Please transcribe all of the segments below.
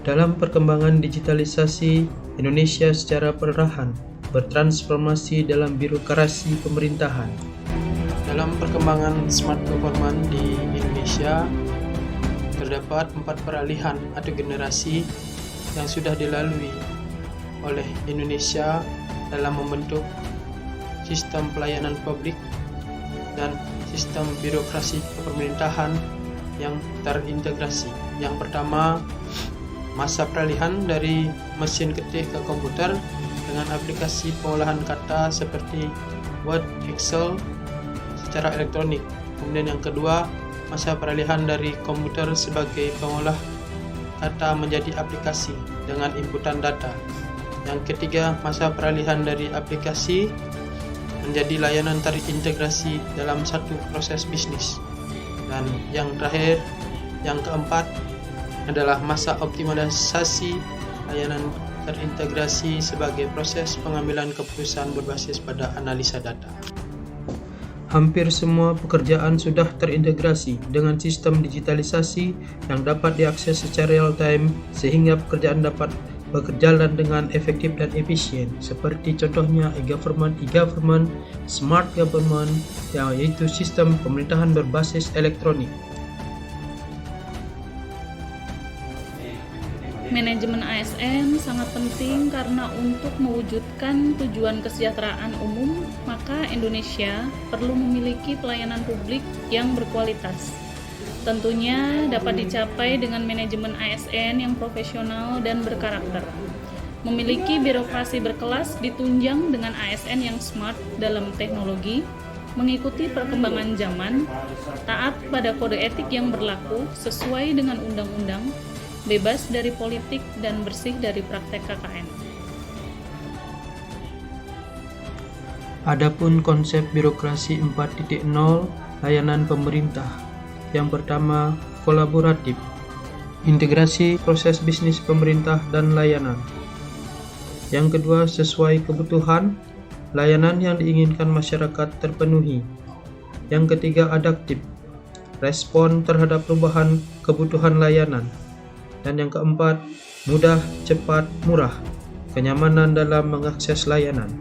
Dalam perkembangan digitalisasi, Indonesia secara perlahan bertransformasi dalam birokrasi pemerintahan. Dalam perkembangan smart government di Indonesia, terdapat 4 peralihan atau generasi yang sudah dilalui oleh Indonesia dalam membentuk sistem pelayanan publik dan sistem birokrasi pemerintahan yang terintegrasi. Yang pertama, masa peralihan dari mesin ketik ke komputer dengan aplikasi pengolahan kata seperti Word, Excel secara elektronik. Kemudian yang kedua, masa peralihan dari komputer sebagai pengolah kata menjadi aplikasi dengan inputan data. Yang ketiga, masa peralihan dari aplikasi menjadi layanan terintegrasi dalam satu proses bisnis. Dan yang terakhir, yang keempat adalah masa optimalisasi layanan terintegrasi sebagai proses pengambilan keputusan berbasis pada analisa data. Hampir semua pekerjaan sudah terintegrasi dengan sistem digitalisasi yang dapat diakses secara real time sehingga pekerjaan dapat berjalan dengan efektif dan efisien, seperti contohnya e-government, smart government, yaitu sistem pemerintahan berbasis elektronik. Manajemen ASN sangat penting karena untuk mewujudkan tujuan kesejahteraan umum, maka Indonesia perlu memiliki pelayanan publik yang berkualitas. Tentunya dapat dicapai dengan manajemen ASN yang profesional dan berkarakter. Memiliki birokrasi berkelas ditunjang dengan ASN yang smart dalam teknologi, mengikuti perkembangan zaman, taat pada kode etik yang berlaku sesuai dengan undang-undang, bebas dari politik dan bersih dari praktek KKN. Adapun konsep birokrasi 4.0 layanan pemerintah. Yang pertama, kolaboratif. Integrasi proses bisnis pemerintah dan layanan. Yang kedua, sesuai kebutuhan, layanan yang diinginkan masyarakat terpenuhi. Yang ketiga, adaptif. Respon terhadap perubahan kebutuhan layanan. Dan yang keempat, mudah, cepat, murah, kenyamanan dalam mengakses layanan.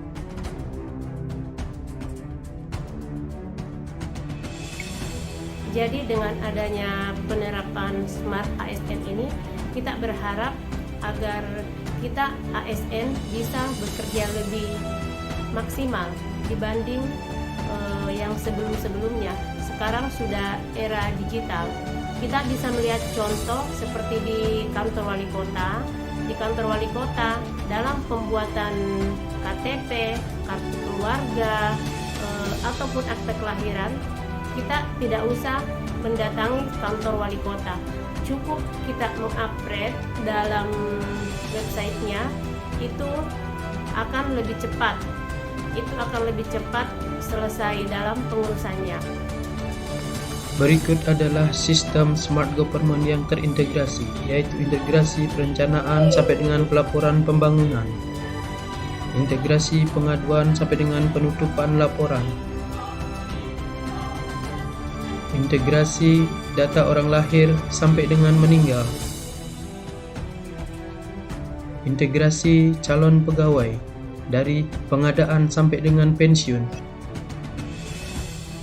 Jadi dengan adanya penerapan Smart ASN ini, kita berharap agar kita ASN bisa bekerja lebih maksimal dibanding yang sebelum-sebelumnya. Sekarang sudah era digital. Kita bisa melihat contoh seperti di kantor wali kota. Di kantor wali kota, dalam pembuatan KTP, kartu keluarga, ataupun akte kelahiran, kita tidak usah mendatangi kantor wali kota. Cukup kita mengupgrade dalam websitenya, itu akan lebih cepat. Itu akan lebih cepat selesai dalam pengurusannya. Berikut adalah sistem smart government yang terintegrasi, yaitu integrasi perencanaan sampai dengan pelaporan pembangunan, integrasi pengaduan sampai dengan penutupan laporan, integrasi data orang lahir sampai dengan meninggal, integrasi calon pegawai dari pengadaan sampai dengan pensiun,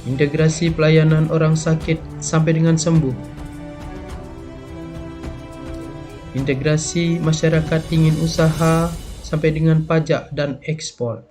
integrasi pelayanan orang sakit sampai dengan sembuh, integrasi masyarakat ingin usaha sampai dengan pajak dan ekspor.